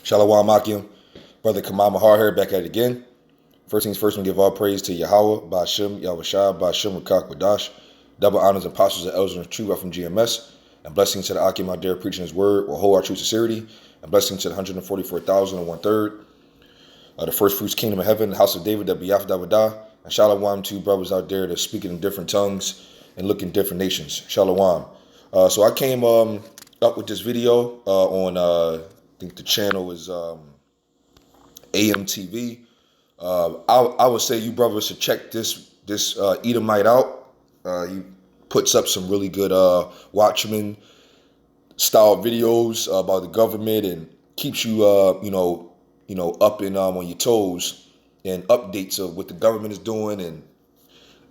Shalom Akim, Brother Kamama Hardhair back at it again. First things first, we give all praise to Yahawah, Bahasham, Yahawashi, Bahasham, qadash, double honors and apostles and elders and true from GMS, and blessings to the Akim out there preaching his word with whole our true sincerity, and blessings to the 144,000 and 1/3, the first fruits kingdom of heaven, the house of David, that be after Davidah, and shalom to brothers out there that speaking in different tongues and look in different nations. Shalom. So I came up with this video on I think the channel is AMTV. I would say you brothers should check this Edomite out. He puts up some really good Watchmen style videos about the government and keeps you up and on your toes, and updates of what the government is doing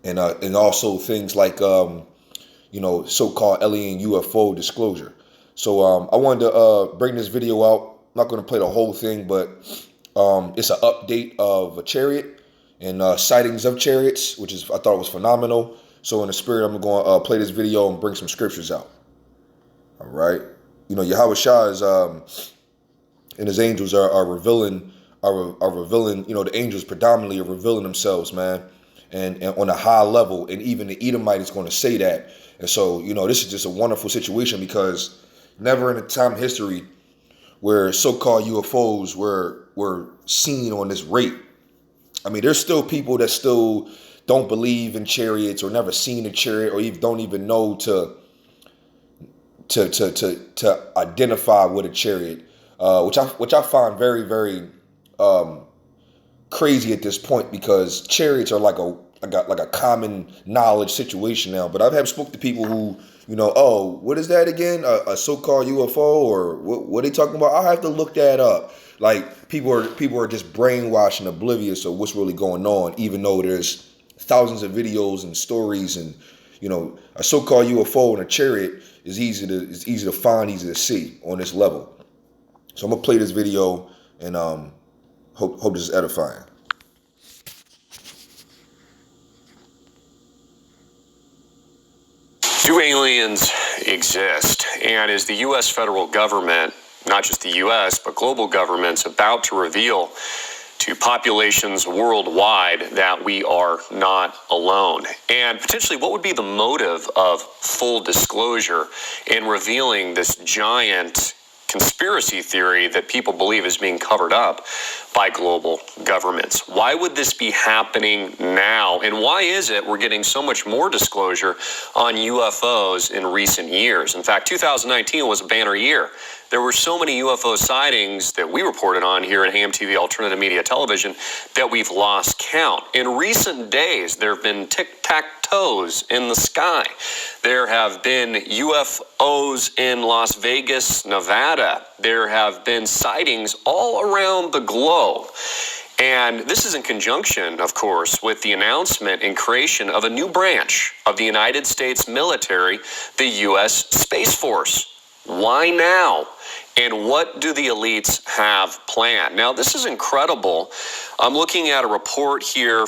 and also things like so-called alien UFO disclosure. So I wanted to bring this video out. I'm not going to play the whole thing, but it's an update of a chariot and sightings of chariots, which I thought was phenomenal. So in the spirit, I'm going to play this video and bring some scriptures out. All right. Yahawashi is and his angels are revealing. The angels predominantly are revealing themselves, man, and on a high level. And even the Edomite is going to say that. And so this is just a wonderful situation, because never in a time in history where so-called UFOs were seen on this rate. I mean, there's still people that still don't believe in chariots or never seen a chariot, or even don't even know to identify with a chariot, which I find very, very crazy at this point, because chariots are like a common knowledge situation now. But I've had spoke to people who, oh, what is that again? A so-called UFO, or what are they talking about? I'll have to look that up. Like people are just brainwashed and oblivious of what's really going on, even though there's thousands of videos and stories, and a so-called UFO and a chariot is easy to find, easy to see on this level. So I'm gonna play this video and hope this is edifying. Do aliens exist? And is the U.S. federal government, not just the U.S., but global governments, about to reveal to populations worldwide that we are not alone? And potentially, what would be the motive of full disclosure in revealing this giant conspiracy theory that people believe is being covered up by global governments? Why would this be happening now? And why is it we're getting so much more disclosure on UFOs in recent years? In fact, 2019 was a banner year. There were so many UFO sightings that we reported on here at AMTV Alternative Media Television that we've lost count. In recent days, there have been Tic Tacs in the sky. There have been UFOs in Las Vegas, Nevada. There have been sightings all around the globe. And this is in conjunction, of course, with the announcement and creation of a new branch of the United States military, the U.S. Space Force. Why now? And what do the elites have planned? Now, this is incredible. I'm looking at a report here.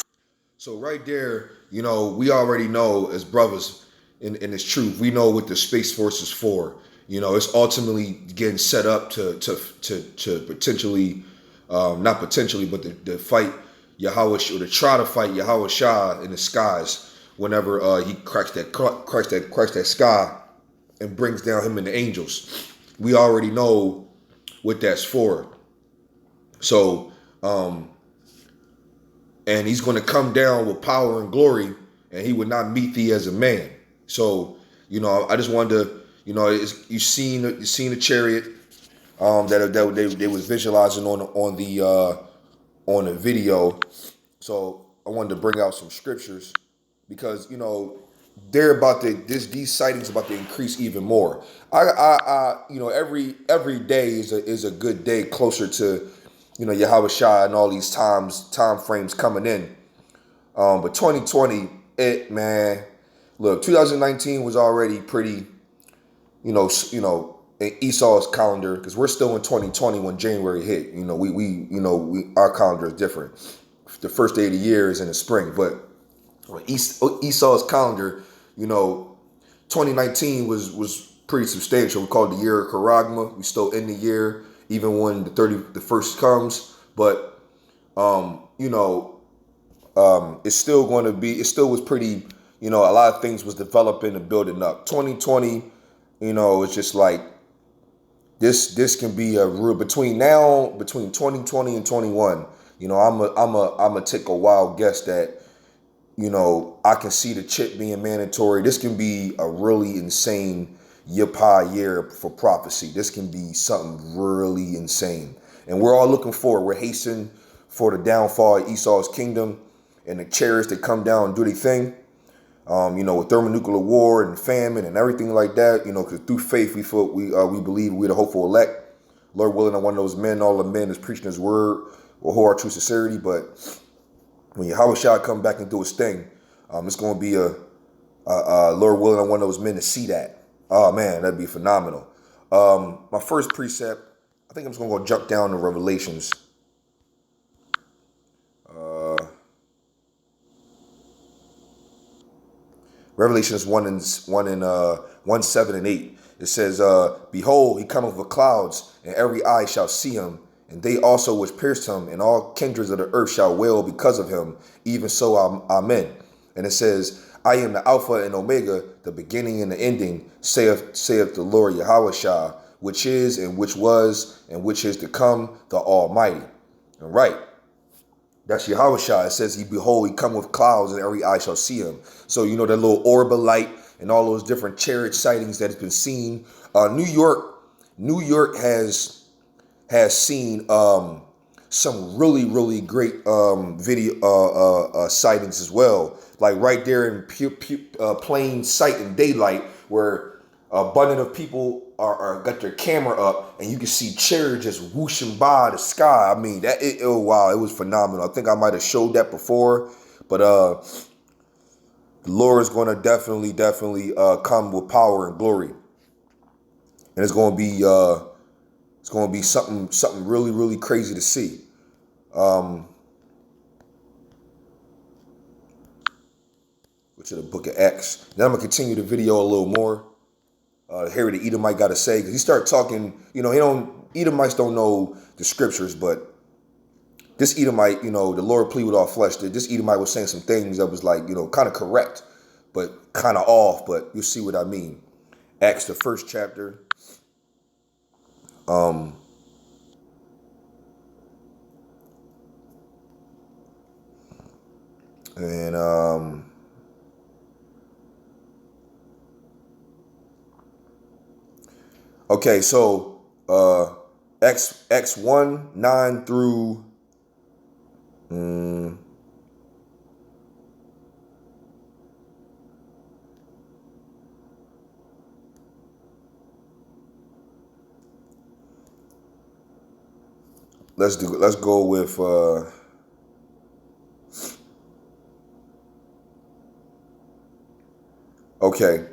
So right there, we already know as brothers in this truth, we know what the Space Force is for. It's ultimately getting set up to potentially, not potentially, but to fight Yahawashi, or to try to fight Yahawashi in the skies whenever he cracks that sky and brings down him and the angels. We already know what that's for. So, and he's going to come down with power and glory, and he would not meet thee as a man. So, I just wanted to, you seen the chariot that they was visualizing on the video. So I wanted to bring out some scriptures, because they're about these sightings about to increase even more. Every day is a good day closer to Yahawashi and all these time frames coming in. But 2020, look, 2019 was already pretty, in Esau's calendar, because we're still in 2020 when January hit. Our calendar is different. The first day of the year is in the spring, but Esau's calendar, 2019 was pretty substantial. We call it the year of Karagma. We still in the year. even when the first comes. But it's still going to be. It still was pretty. A lot of things was developing and building up. 2020, it's just like this can be a real between 2020 and 21. I'm a take a wild guess that I can see the chip being mandatory. This can be a really insane Yahawah year for prophecy. This can be something really insane. And we're all looking forward. We're hastening for the downfall of Esau's kingdom and the chariots that come down and do their thing. With thermonuclear war and famine and everything like that, because through faith we believe we're the hopeful elect. Lord willing, I'm one of those men, all the men that's preaching his word will hold our true sincerity. But when Yahawashi come back and do his thing, it's going to be Lord willing, I'm one of those men to see that. Oh man, that'd be phenomenal. My first precept, I think I'm just going to go jump down to Revelations. Revelations 1, 7 and 8. It says, Behold, he cometh with clouds, and every eye shall see him, and they also which pierced him, and all kindreds of the earth shall wail because of him. Even so, amen. And it says, I am the Alpha and Omega, the beginning and the ending, saith the Lord Yahawashi, which is, and which was, and which is to come, the Almighty. All right. That's Yahawashi. It says, Behold, he come with clouds, and every eye shall see him. So, that little orb of light and all those different chariot sightings that has been seen. New York has seen some really, really great video sightings as well. Like right there in plain sight and daylight, where a abundance of people are got their camera up, and you can see chariots just whooshing by the sky. I mean, wow, it was phenomenal. I think I might have showed that before, but the Lord is going to definitely come with power and glory, and it's going to be something really, really crazy to see. Go to the book of Acts. Then I'm gonna continue the video a little more. Hear what the Edomite got to say, because he started talking. Edomites don't know the scriptures, but this Edomite, the Lord plead with all flesh. This Edomite was saying some things that was like, kind of correct, but kind of off. But you'll see what I mean. Acts, the first chapter. Okay, so X 1, 9 through let's go with okay,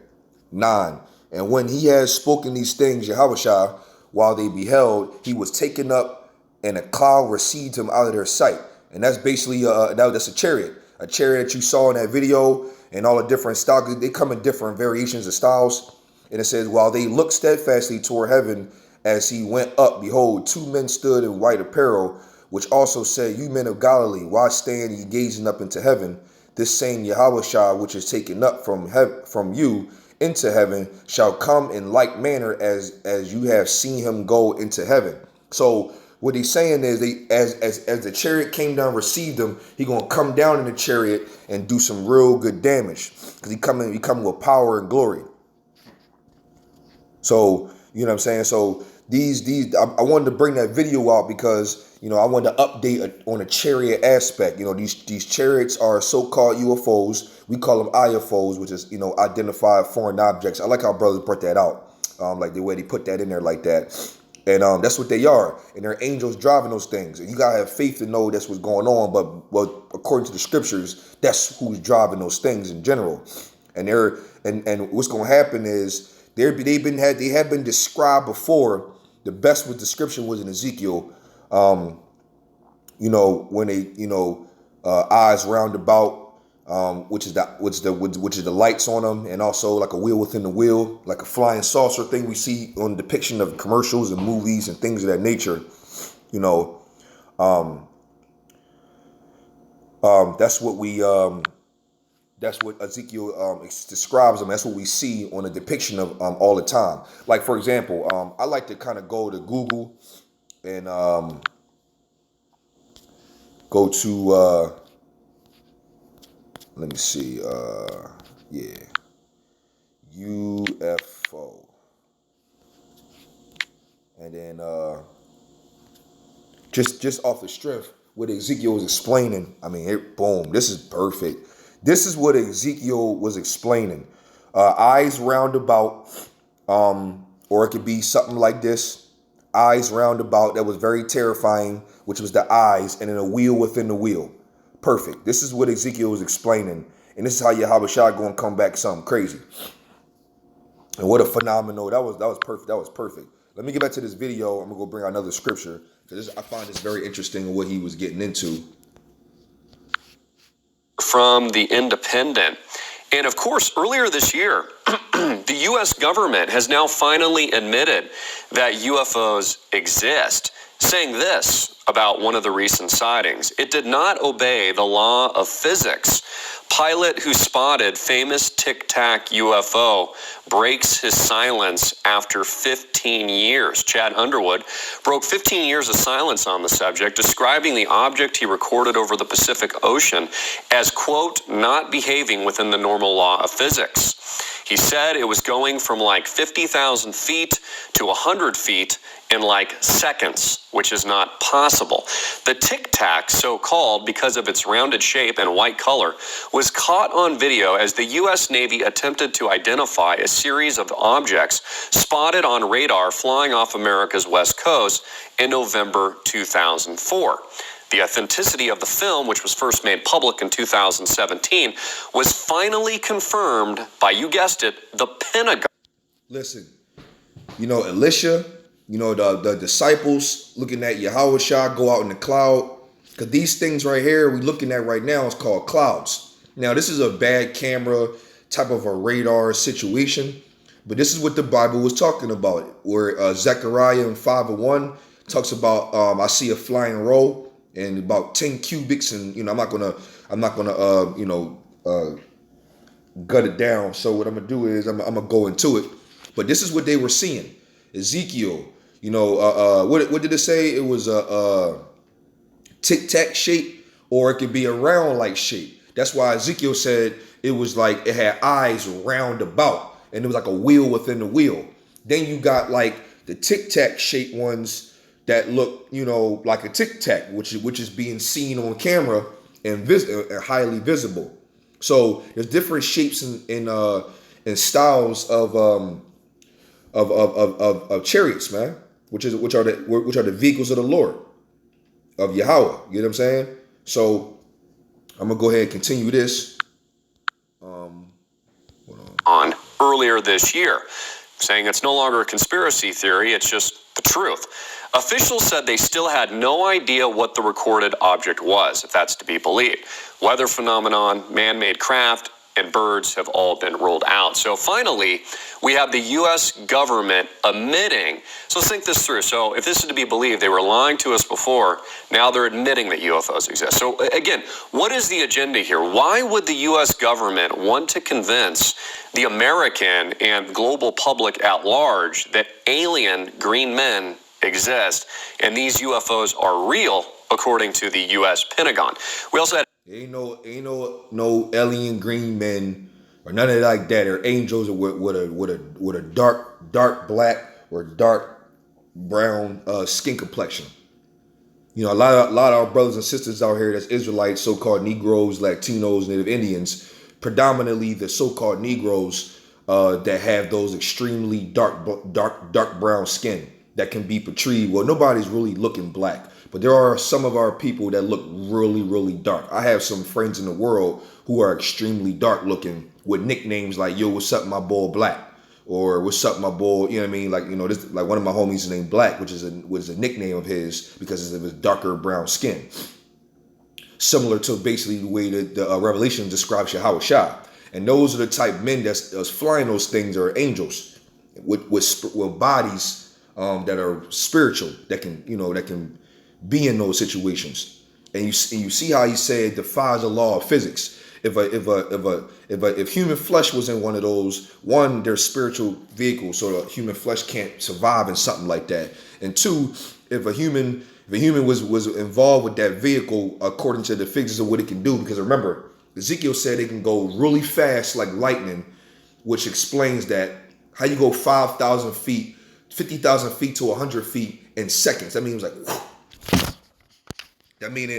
9. And when he had spoken these things, Yahawashi, while they beheld, he was taken up, and a cloud received him out of their sight. And that's basically that's a chariot that you saw in that video, and all the different styles. They come in different variations of styles. And it says, while they looked steadfastly toward heaven as he went up, behold, 2 men stood in white apparel, which also said, You men of Galilee, why stand ye gazing up into heaven? This same Yahawashi, which is taken up from you into heaven, shall come in like manner as you have seen him go into heaven. So what he's saying is, as the chariot came down, received him, he gonna come down in the chariot and do some real good damage, because he coming with power and glory. So you know what I'm saying. So I wanted to bring that video out because I wanted to update on the chariot aspect. These chariots are so-called UFOs. We call them IFOs, which is identified foreign objects. I like how brothers brought that out, like the way they put that in there like that. And that's what they are. And they're angels driving those things. And you gotta have faith to know that's what's going on. But according to the scriptures, that's who's driving those things in general. And and what's gonna happen is they have been described before. The best with description was in Ezekiel. When they eyes round about, which is the lights on them, and also like a wheel within the wheel, like a flying saucer thing we see on depiction of commercials and movies and things of that nature. You know, that's what Ezekiel describes them. That's what we see on a depiction of all the time. Like, for example, I like to kind of go to Google and go to let me see, yeah, UFO, and then just off the strength what Ezekiel was explaining. I mean, boom, this is perfect. This is what Ezekiel was explaining. Eyes roundabout, or it could be something like this. Eyes roundabout, that was very terrifying, which was the eyes, and then a wheel within the wheel. Perfect. This is what Ezekiel was explaining, and this is how Yahawashi going to come back something crazy. And what a phenomenal, that was perfect. That was perfect. Let me get back to this video. I'm going to go bring out another scripture, because I find this very interesting what he was getting into. From The Independent. And of course, earlier this year, the U.S. government has now finally admitted that UFOs exist, saying this about one of the recent sightings: it did not obey the law of physics. Pilot who spotted famous Tic Tac UFO breaks his silence after 15 years. Chad Underwood broke 15 years of silence on the subject, describing the object he recorded over the Pacific Ocean as, quote, not behaving within the normal law of physics. He said it was going from like 50,000 feet to 100 feet in like seconds, which is not possible. The Tic Tac, so called because of its rounded shape and white color, was caught on video as the U.S. Navy attempted to identify a series of objects spotted on radar flying off America's west coast in November 2004. The authenticity of the film, which was first made public in 2017, was finally confirmed by, you guessed it, the Pentagon. Listen, you know, Elisha, you know, the disciples looking at Yahawashi go out in the cloud. Because these things right here we're looking at right now is called clouds. Now, this is a bad camera type of a radar situation. But this is what the Bible was talking about, where Zechariah in 5:1 talks about, I see a flying roll and about 10 cubits, and, you know, I'm not gonna gut it down. So what I'm gonna do is I'm gonna go into it. But this is what they were seeing. Ezekiel, you know, what did it say? It was a Tic Tac shape, or it could be a round like shape. That's why Ezekiel said it was like it had eyes round about, and it was like a wheel within the wheel. Then you got like the Tic Tac shaped ones that look, you know, like a Tic Tac, which is being seen on camera and highly visible. So there's different shapes and styles of chariots, man, which are the vehicles of the Lord, of Yahawah. You know what I'm saying? So I'm gonna go ahead and continue this. On earlier this year, saying it's no longer a conspiracy theory, it's just the truth. Officials said they still had no idea what the recorded object was, if that's to be believed. Weather phenomenon, man-made craft, and birds have all been ruled out. So finally, we have the U.S. government admitting. So let's think this through. So if this is to be believed, they were lying to us before. Now they're admitting that UFOs exist. So again, what is the agenda here? Why would the U.S. government want to convince the American and global public at large that alien green men exist and these UFOs are real, according to the U.S. Pentagon? We also had Ain't no alien green men or none of like that, or angels with a dark black or dark brown skin complexion. You know, a lot of our brothers and sisters out here that's Israelites, so-called Negroes, Latinos, Native Indians, predominantly the so-called Negroes that have those extremely dark brown skin that can be portrayed. Well, nobody's really looking black. But there are some of our people that look really, really dark. I have some friends in the world who are extremely dark looking with nicknames like, yo, what's up, my boy Black? Or what's up, my boy, you know what I mean? Like, you know, this, like one of my homies is named Black, which is a nickname of his because of his darker brown skin. similar to basically the way the Revelation describes Yahawashi. And those are the type men that's flying those things are angels with bodies that are spiritual, that can be in those situations. And you see how he said it defies the law of physics. If human flesh was in one of those, one, they're spiritual vehicles, so the human flesh can't survive in something like that. And two, if a human was involved with that vehicle according to the physics of what it can do, because remember, Ezekiel said it can go really fast like lightning, which explains that how you go 5,000 feet, 50,000 feet to 100 feet in seconds. That means like, whew. That mean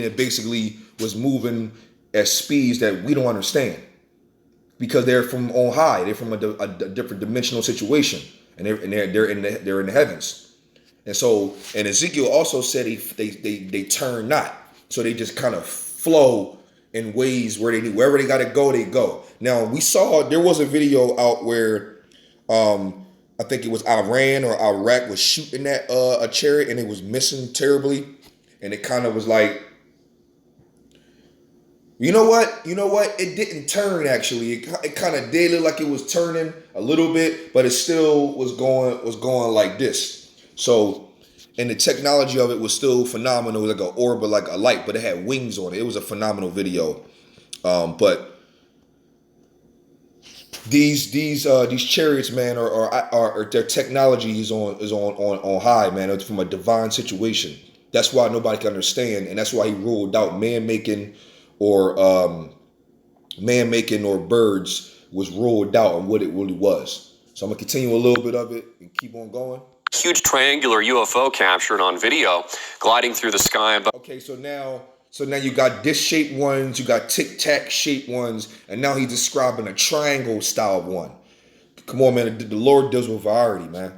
it basically was moving at speeds that we don't understand, because they're from on high. They're from a different dimensional situation, and they're in the heavens. And so, and Ezekiel also said they turn not, so they just kind of flow in ways where wherever they gotta go, they go. Now we saw there was a video out where I think it was Iran or Iraq was shooting at a chariot and it was missing terribly, and it kind of was like, you know what? It didn't turn actually. It kind of did look like it was turning a little bit, but it still was going like this. So, and the technology of it was still phenomenal, like an orb, like a light, but it had wings on it. It was a phenomenal video. But these chariots, man, are their technology is on high, man. It's from a divine situation. That's why nobody can understand, and that's why he ruled out man-making or birds was ruled out on what it really was. So I'm gonna continue a little bit of it and keep on going. Huge triangular UFO captured on video gliding through the sky above. Okay, so now you got disc-shaped ones, you got Tic Tac shaped ones, and now he's describing a triangle style one. Come on, man, the Lord deals with variety, man.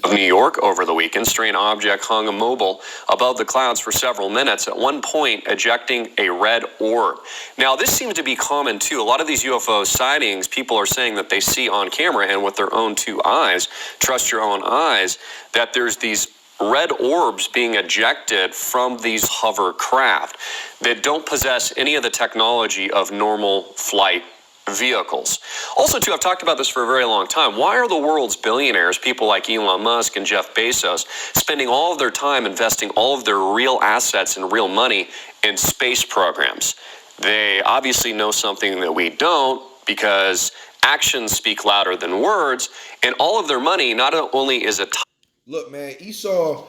New York over the weekend, strange object hung immobile above the clouds for several minutes, at one point ejecting a red orb. Now, this seems to be common too. A lot of these UFO sightings, people are saying that they see on camera and with their own two eyes, trust your own eyes, that there's these red orbs being ejected from these hovercraft that don't possess any of the technology of normal flight vehicles. Also, too, I've talked about this for a very long time. Why are the world's billionaires, people like Elon Musk and Jeff Bezos, spending all of their time investing all of their real assets and real money in space programs? They obviously know something that we don't, because actions speak louder than words, and all of their money not only is it... Look, man, Esau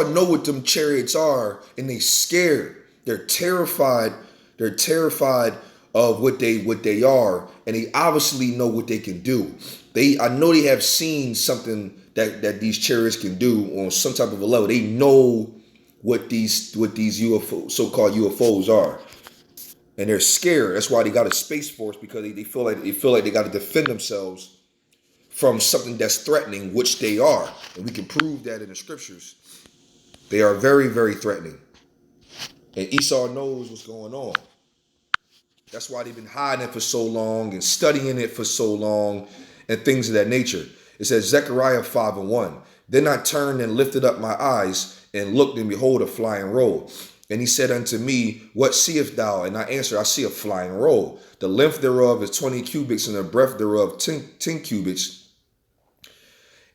know what them chariots are, and they scared. They're terrified. They're terrified of what they are, and they obviously know what they can do. I know they have seen something that these chariots can do on some type of a level. They know what these UFO, so-called UFOs are, and they're scared. That's why they got a space force, because they feel like they got to defend themselves from something that's threatening, which they are, and we can prove that in the scriptures. They are very, very threatening, and Esau knows what's going on. That's why they've been hiding it for so long and studying it for so long and things of that nature. It says Zechariah 5:1. Then I turned and lifted up my eyes and looked, and behold, a flying roll. And he said unto me, what seest thou? And I answered, I see a flying roll. The length thereof is 20 cubits, and the breadth thereof 10 cubits.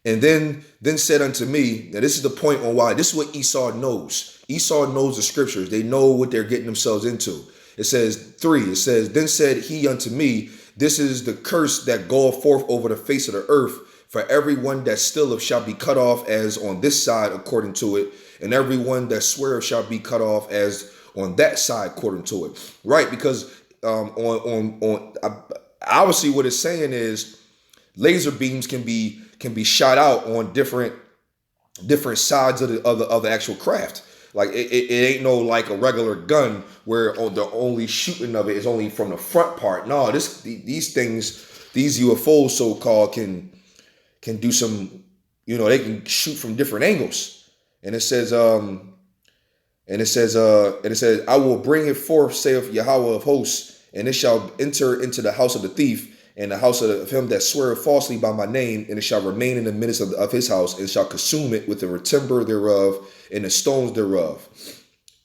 And then said unto me, now this is the point on why, this is what Esau knows. Esau knows the scriptures. They know what they're getting themselves into. It says 3, it says, then said he unto me, this is the curse that goeth forth over the face of the earth. For everyone that stealeth shall be cut off as on this side according to it, and everyone that sweareth shall be cut off as on that side according to it. Right, because obviously what it's saying is laser beams can be shot out on different sides of the actual craft. Like it ain't no like a regular gun where the only shooting of it is only from the front part. No, these things, these UFOs so-called can do some, they can shoot from different angles. And it says, I will bring it forth, saith Yahawah of hosts, and it shall enter into the house of the thief, and the house of him that sweareth falsely by my name, and it shall remain in the midst of his house, and shall consume it with the timber thereof and the stones thereof.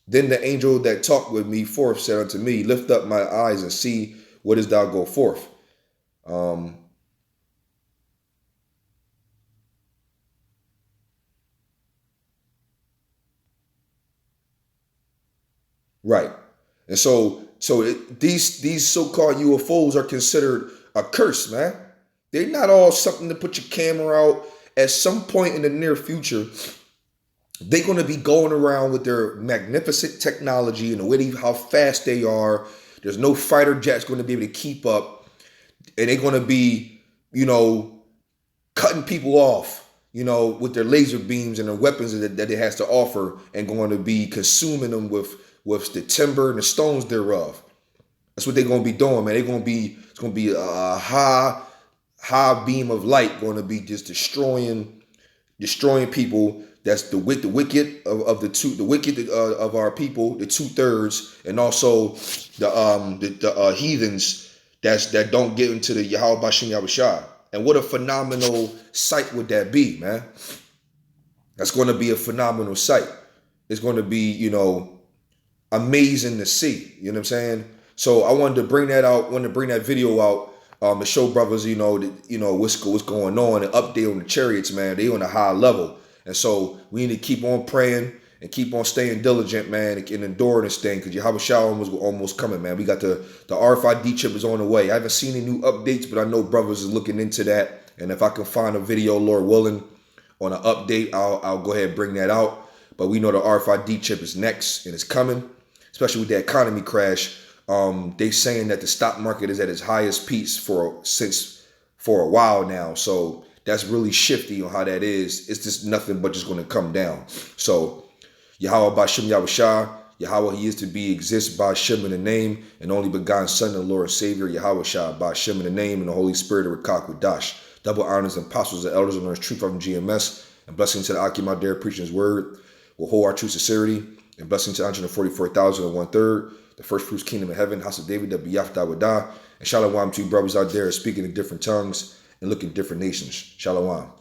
Then the angel that talked with me forth said unto me, lift up my eyes and see what is thou go forth. Right. And these so-called UFOs are considered a curse, man. They're not all something to put your camera out. At some point in the near future, they're going to be going around with their magnificent technology and the way how fast they are. There's no fighter jets going to be able to keep up. And they're going to be, cutting people off, with their laser beams and their weapons that it has to offer, and going to be consuming them with the timber and the stones thereof. That's what they're going to be doing, man. It's going to be a high beam of light going to be just destroying people. That's the wicked of the wicked of our people, the 2/3, and also the heathens that don't get into the Yahawashi. And what a phenomenal sight would that be, man? That's going to be a phenomenal sight. It's going to be, amazing to see. You know what I'm saying? So I wanted to bring that out. Wanted to bring that video out. To show brothers, what's going on, and update on the Chariots, man. They on a high level. And so we need to keep on praying and keep on staying diligent, man, and enduring this thing, because Yahawashi was almost coming, man. We got the RFID chip is on the way. I haven't seen any new updates, but I know brothers is looking into that. And if I can find a video, Lord willing, on an update, I'll go ahead and bring that out. But we know the RFID chip is next and it's coming, especially with the economy crash. They saying that the stock market is at its highest peaks for a while now. So that's really shifty on how that is. It's just nothing but just going to come down. So Yahawah Bahasham Yahawashi, Yahawah, he is to be, exists by Shem in the name, and only begotten Son of the Lord and Savior, Yahawashi, by Shem in the name, and the Holy Spirit of rawchaa, qadash. Double honors and apostles and elders and learners truth from GMS, and blessing to the Akim out there preaching his word will hold our true sincerity, and blessing to 144,000 and 1/3, the first fruits kingdom of heaven, house of David, that be Yahawashi, and shalom to you brothers out there speaking in different tongues and looking different nations. Shalom.